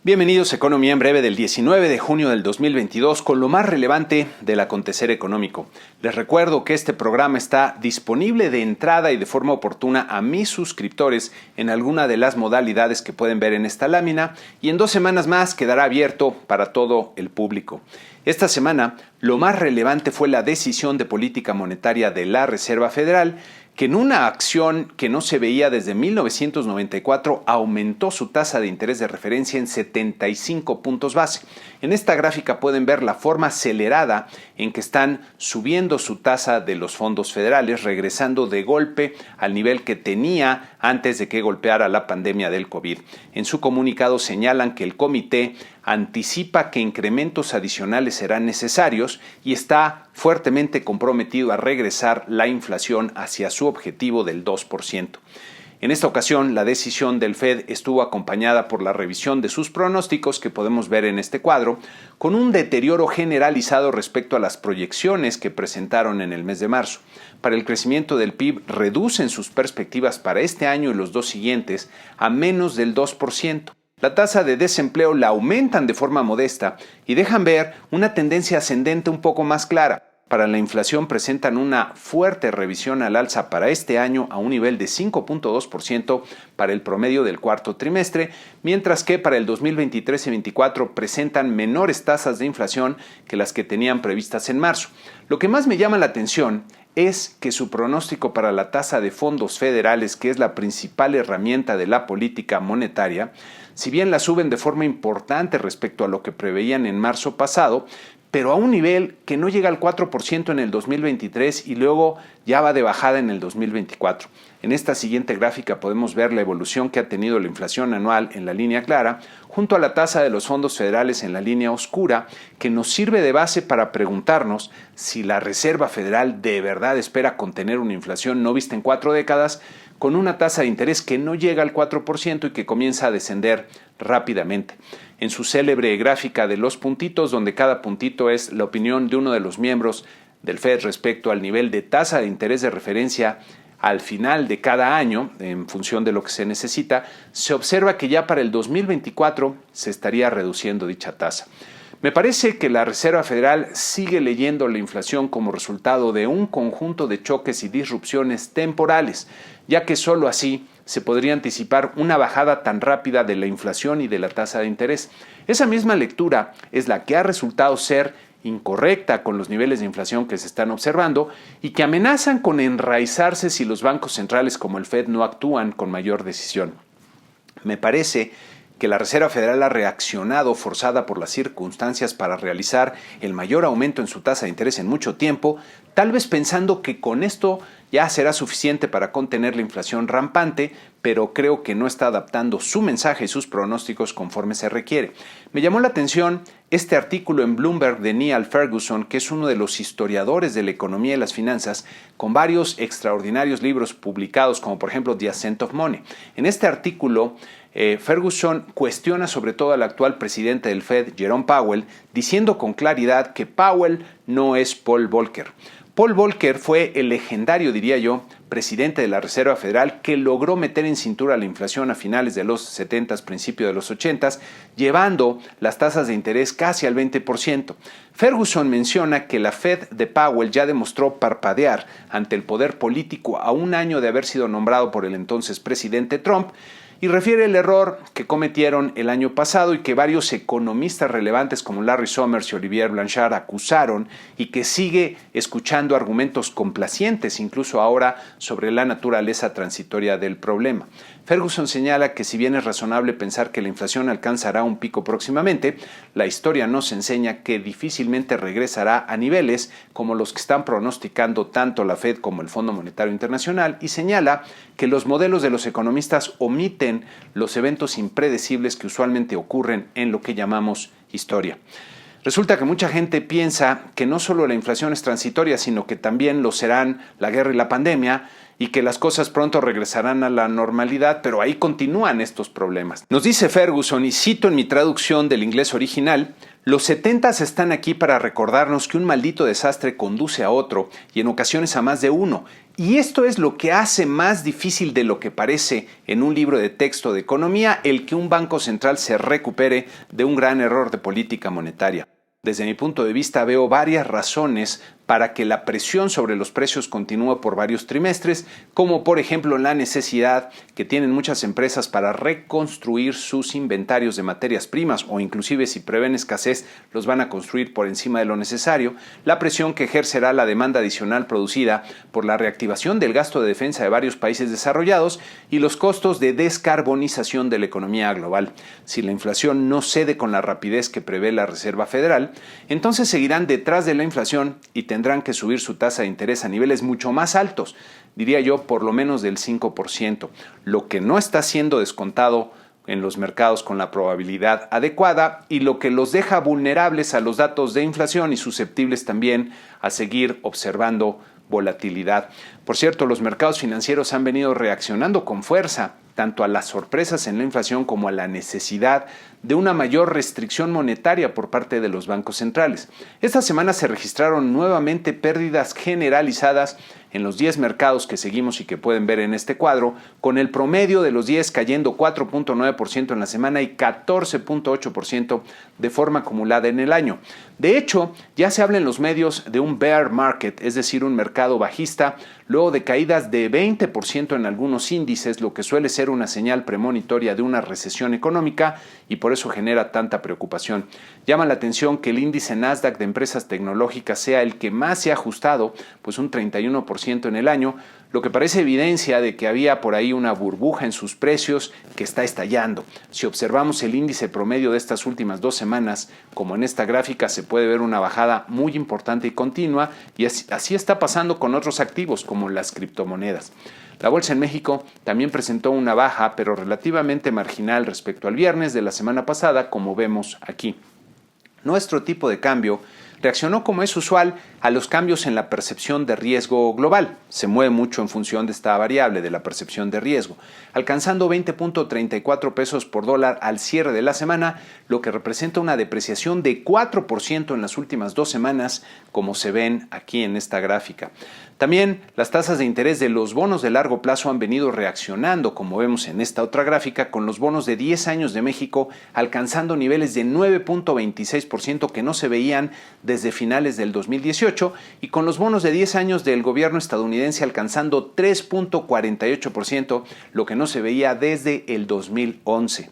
Bienvenidos a Economía en Breve del 19 de junio del 2022 con lo más relevante del acontecer económico. Les recuerdo que este programa está disponible de entrada y de forma oportuna a mis suscriptores en alguna de las modalidades que pueden ver en esta lámina y en 2 semanas más quedará abierto para todo el público. Esta semana lo más relevante fue la decisión de política monetaria de la Reserva Federal, que en una acción que no se veía desde 1994 aumentó su tasa de interés de referencia en 75 puntos base. En esta gráfica pueden ver la forma acelerada en que están subiendo su tasa de los fondos federales, regresando de golpe al nivel que tenía antes de que golpeara la pandemia del COVID. En su comunicado señalan que el comité anticipa que incrementos adicionales serán necesarios y está fuertemente comprometido a regresar la inflación hacia su objetivo del 2%. En esta ocasión, la decisión del Fed estuvo acompañada por la revisión de sus pronósticos que podemos ver en este cuadro, con un deterioro generalizado respecto a las proyecciones que presentaron en el mes de marzo. Para el crecimiento del PIB, reducen sus perspectivas para este año y los 2 siguientes a menos del 2%. La tasa de desempleo la aumentan de forma modesta y dejan ver una tendencia ascendente un poco más clara. Para la inflación presentan una fuerte revisión al alza para este año a un nivel de 5.2% para el promedio del cuarto trimestre, mientras que para el 2023 y 2024 presentan menores tasas de inflación que las que tenían previstas en marzo. Lo que más me llama la atención es que su pronóstico para la tasa de fondos federales, que es la principal herramienta de la política monetaria, si bien la suben de forma importante respecto a lo que preveían en marzo pasado, pero a un nivel que no llega al 4% en el 2023 y luego ya va de bajada en el 2024. En esta siguiente gráfica podemos ver la evolución que ha tenido la inflación anual en la línea clara, junto a la tasa de los fondos federales en la línea oscura, que nos sirve de base para preguntarnos si la Reserva Federal de verdad espera contener una inflación no vista en 4 décadas, con una tasa de interés que no llega al 4% y que comienza a descender rápidamente. En su célebre gráfica de los puntitos, donde cada puntito es la opinión de uno de los miembros del Fed respecto al nivel de tasa de interés de referencia al final de cada año, en función de lo que se necesita, se observa que ya para el 2024 se estaría reduciendo dicha tasa. Me parece que la Reserva Federal sigue leyendo la inflación como resultado de un conjunto de choques y disrupciones temporales, ya que solo así se podría anticipar una bajada tan rápida de la inflación y de la tasa de interés. Esa misma lectura es la que ha resultado ser incorrecta con los niveles de inflación que se están observando y que amenazan con enraizarse si los bancos centrales como el Fed no actúan con mayor decisión. Me parece que la Reserva Federal ha reaccionado forzada por las circunstancias para realizar el mayor aumento en su tasa de interés en mucho tiempo, tal vez pensando que con esto ya será suficiente para contener la inflación rampante, pero creo que no está adaptando su mensaje y sus pronósticos conforme se requiere. Me llamó la atención este artículo en Bloomberg de Niall Ferguson, que es uno de los historiadores de la economía y las finanzas, con varios extraordinarios libros publicados, como por ejemplo The Ascent of Money. En este artículo, Ferguson cuestiona sobre todo al actual presidente del Fed, Jerome Powell, diciendo con claridad que Powell no es Paul Volcker. Paul Volcker fue el legendario, diría yo, presidente de la Reserva Federal que logró meter en cintura la inflación a finales de los 70s, principios de los 80s, llevando las tasas de interés casi al 20%. Ferguson menciona que la Fed de Powell ya demostró parpadear ante el poder político a un año de haber sido nombrado por el entonces presidente Trump, y refiere el error que cometieron el año pasado y que varios economistas relevantes como Larry Summers y Olivier Blanchard acusaron y que sigue escuchando argumentos complacientes incluso ahora sobre la naturaleza transitoria del problema. Ferguson señala que si bien es razonable pensar que la inflación alcanzará un pico próximamente, la historia nos enseña que difícilmente regresará a niveles como los que están pronosticando tanto la Fed como el Fondo Monetario Internacional y señala que los modelos de los economistas omiten los eventos impredecibles que usualmente ocurren en lo que llamamos historia. Resulta que mucha gente piensa que no solo la inflación es transitoria, sino que también lo serán la guerra y la pandemia, y que las cosas pronto regresarán a la normalidad, pero ahí continúan estos problemas. Nos dice Ferguson, y cito en mi traducción del inglés original, Los 70s están aquí para recordarnos que un maldito desastre conduce a otro y en ocasiones a más de uno. Y esto es lo que hace más difícil de lo que parece en un libro de texto de economía el que un banco central se recupere de un gran error de política monetaria. Desde mi punto de vista veo varias razones para que la presión sobre los precios continúe por varios trimestres, como por ejemplo la necesidad que tienen muchas empresas para reconstruir sus inventarios de materias primas o inclusive si prevén escasez los van a construir por encima de lo necesario, la presión que ejercerá la demanda adicional producida por la reactivación del gasto de defensa de varios países desarrollados y los costos de descarbonización de la economía global. Si la inflación no cede con la rapidez que prevé la Reserva Federal, entonces seguirán detrás de la inflación y tendrán que subir su tasa de interés a niveles mucho más altos, diría yo por lo menos del 5%, lo que no está siendo descontado en los mercados con la probabilidad adecuada y lo que los deja vulnerables a los datos de inflación y susceptibles también a seguir observando volatilidad. Por cierto, los mercados financieros han venido reaccionando con fuerza tanto a las sorpresas en la inflación como a la necesidad de una mayor restricción monetaria por parte de los bancos centrales. Esta semana se registraron nuevamente pérdidas generalizadas en los 10 mercados que seguimos y que pueden ver en este cuadro, con el promedio de los 10 cayendo 4.9% en la semana y 14.8% de forma acumulada en el año. De hecho, ya se habla en los medios de un bear market, es decir, un mercado bajista, luego de caídas de 20% en algunos índices, lo que suele ser una señal premonitoria de una recesión económica y por eso genera tanta preocupación. Llama la atención que el índice Nasdaq de empresas tecnológicas sea el que más se ha ajustado, pues un 31% en el año, lo que parece evidencia de que había por ahí una burbuja en sus precios que está estallando. Si observamos el índice promedio de estas últimas 2 semanas, como en esta gráfica, se puede ver una bajada muy importante y continua, y así está pasando con otros activos como las criptomonedas. La bolsa en México también presentó una baja, pero relativamente marginal respecto al viernes de la semana pasada, como vemos aquí. Nuestro tipo de cambio reaccionó como es usual a los cambios en la percepción de riesgo global. Se mueve mucho en función de esta variable de la percepción de riesgo, alcanzando 20.34 pesos por dólar al cierre de la semana, lo que representa una depreciación de 4% en las últimas 2 semanas, como se ven aquí en esta gráfica. También las tasas de interés de los bonos de largo plazo han venido reaccionando, como vemos en esta otra gráfica, con los bonos de 10 años de México alcanzando niveles de 9.26% que no se veían desde finales del 2018 y con los bonos de 10 años del gobierno estadounidense alcanzando 3.48%, lo que no se veía desde el 2011.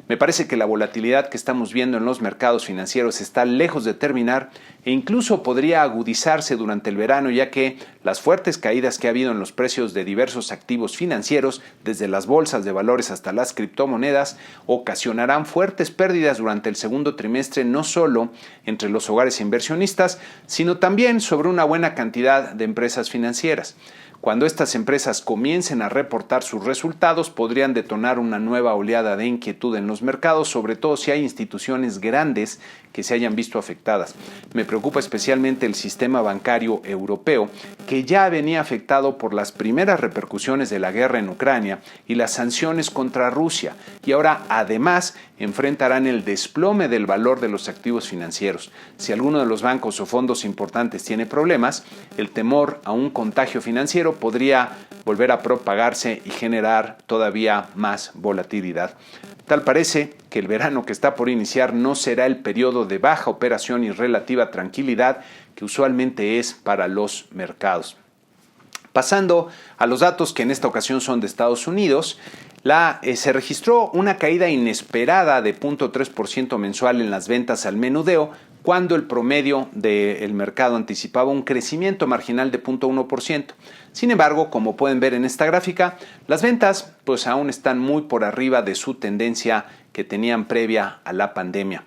Me parece que la volatilidad que estamos viendo en los mercados financieros está lejos de terminar e incluso podría agudizarse durante el verano, ya que las fuertes caídas que ha habido en los precios de diversos activos financieros, desde las bolsas de valores hasta las criptomonedas, ocasionarán fuertes pérdidas durante el segundo trimestre, no solo entre los hogares inversionistas, sino también sobre una buena cantidad de empresas financieras. Cuando estas empresas comiencen a reportar sus resultados, podrían detonar una nueva oleada de inquietud en los mercados, sobre todo si hay instituciones grandes que se hayan visto afectadas. Me preocupa especialmente el sistema bancario europeo, que ya venía afectado por las primeras repercusiones de la guerra en Ucrania y las sanciones contra Rusia, y ahora además enfrentarán el desplome del valor de los activos financieros. Si alguno de los bancos o fondos importantes tiene problemas, el temor a un contagio financiero podría volver a propagarse y generar todavía más volatilidad. Tal parece que el verano que está por iniciar no será el periodo de baja operación y relativa tranquilidad que usualmente es para los mercados. Pasando a los datos que en esta ocasión son de Estados Unidos, se registró una caída inesperada de 0.3% mensual en las ventas al menudeo, cuando el promedio del mercado anticipaba un crecimiento marginal de 0.1%. Sin embargo, como pueden ver en esta gráfica, las ventas pues aún están muy por arriba de su tendencia que tenían previa a la pandemia.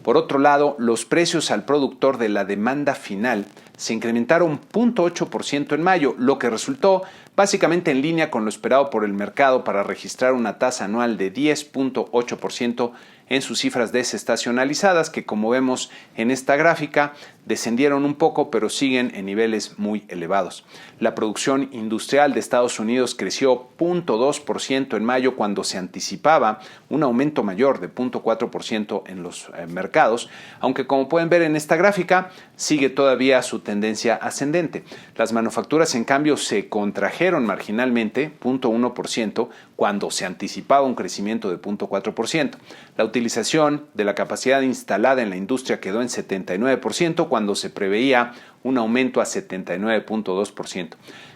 Por otro lado, los precios al productor de la demanda final se incrementaron 0.8% en mayo, lo que resultó básicamente en línea con lo esperado por el mercado para registrar una tasa anual de 10.8% en sus cifras desestacionalizadas, que como vemos en esta gráfica, descendieron un poco, pero siguen en niveles muy elevados. La producción industrial de Estados Unidos creció 0.2% en mayo cuando se anticipaba un aumento mayor de 0.4% en los mercados, aunque como pueden ver en esta gráfica, sigue todavía su tendencia ascendente. Las manufacturas, en cambio, se contrajeron marginalmente, 0.1%, cuando se anticipaba un crecimiento de 0.4%. La utilización de la capacidad instalada en la industria quedó en 79%, cuando se preveía un aumento a 79.2%.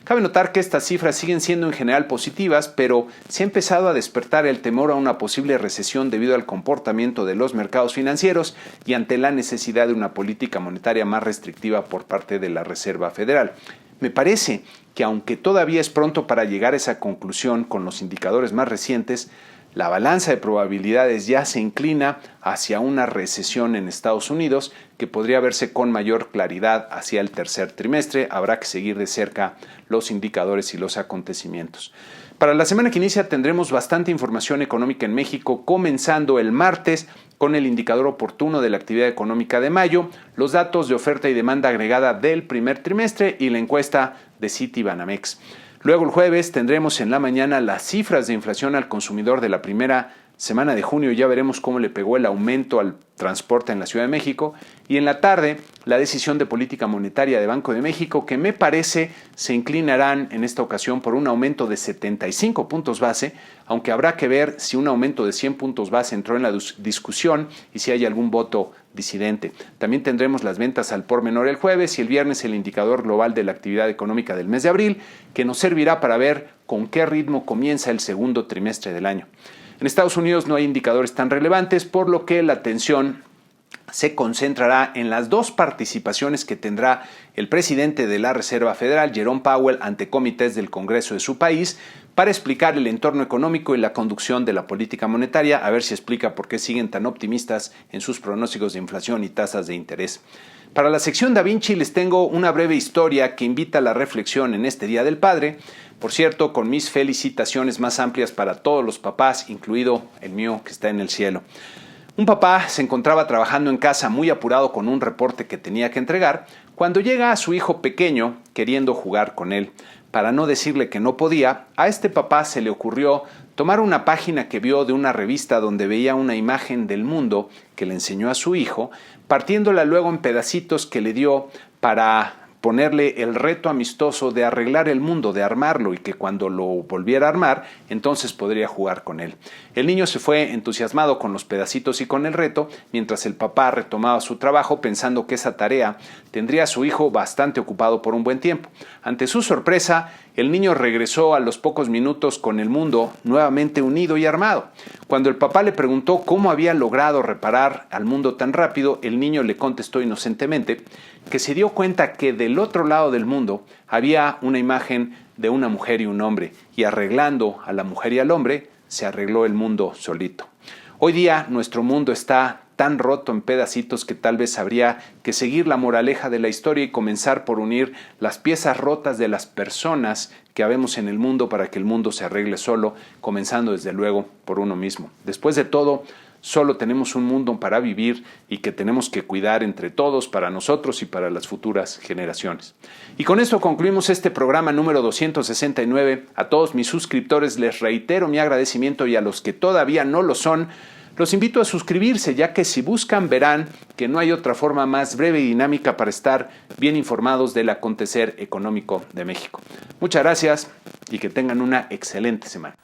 Cabe notar que estas cifras siguen siendo en general positivas, pero se ha empezado a despertar el temor a una posible recesión debido al comportamiento de los mercados financieros y ante la necesidad de una política monetaria más restrictiva por parte de la Reserva Federal. Me parece que aunque todavía es pronto para llegar a esa conclusión con los indicadores más recientes, la balanza de probabilidades ya se inclina hacia una recesión en Estados Unidos que podría verse con mayor claridad hacia el tercer trimestre. Habrá que seguir de cerca los indicadores y los acontecimientos. Para la semana que inicia tendremos bastante información económica en México, comenzando el martes con el indicador oportuno de la actividad económica de mayo, los datos de oferta y demanda agregada del primer trimestre y la encuesta de Citibanamex. Luego el jueves tendremos en la mañana las cifras de inflación al consumidor de la primera semana de junio. Ya veremos cómo le pegó el aumento al transporte en la Ciudad de México. Y en la tarde, la decisión de política monetaria de Banco de México, que me parece se inclinarán en esta ocasión por un aumento de 75 puntos base, aunque habrá que ver si un aumento de 100 puntos base entró en la discusión y si hay algún voto disidente. También tendremos las ventas al por menor el jueves y el viernes el indicador global de la actividad económica del mes de abril, que nos servirá para ver con qué ritmo comienza el segundo trimestre del año. En Estados Unidos no hay indicadores tan relevantes, por lo que la atención se concentrará en las dos participaciones que tendrá el presidente de la Reserva Federal, Jerome Powell, ante comités del Congreso de su país para explicar el entorno económico y la conducción de la política monetaria, a ver si explica por qué siguen tan optimistas en sus pronósticos de inflación y tasas de interés. Para la sección Da Vinci les tengo una breve historia que invita a la reflexión en este Día del Padre. Por cierto, con mis felicitaciones más amplias para todos los papás, incluido el mío que está en el cielo. Un papá se encontraba trabajando en casa muy apurado con un reporte que tenía que entregar cuando llega a su hijo pequeño queriendo jugar con él. Para no decirle que no podía, a este papá se le ocurrió tomar una página que vio de una revista donde veía una imagen del mundo que le enseñó a su hijo, partiéndola luego en pedacitos que le dio para ponerle el reto amistoso de arreglar el mundo, de armarlo, y que cuando lo volviera a armar, entonces podría jugar con él. El niño se fue entusiasmado con los pedacitos y con el reto, mientras el papá retomaba su trabajo pensando que esa tarea tendría a su hijo bastante ocupado por un buen tiempo. Ante su sorpresa, el niño regresó a los pocos minutos con el mundo nuevamente unido y armado. Cuando el papá le preguntó cómo había logrado reparar al mundo tan rápido, el niño le contestó inocentemente que se dio cuenta que del otro lado del mundo había una imagen de una mujer y un hombre, y arreglando a la mujer y al hombre, se arregló el mundo solito. Hoy día nuestro mundo está tan roto en pedacitos que tal vez habría que seguir la moraleja de la historia y comenzar por unir las piezas rotas de las personas que habemos en el mundo para que el mundo se arregle solo, comenzando desde luego por uno mismo. Después de todo, solo tenemos un mundo para vivir y que tenemos que cuidar entre todos para nosotros y para las futuras generaciones. Y con esto concluimos este programa número 269. A todos mis suscriptores les reitero mi agradecimiento y a los que todavía no lo son, los invito a suscribirse, ya que si buscan verán que no hay otra forma más breve y dinámica para estar bien informados del acontecer económico de México. Muchas gracias y que tengan una excelente semana.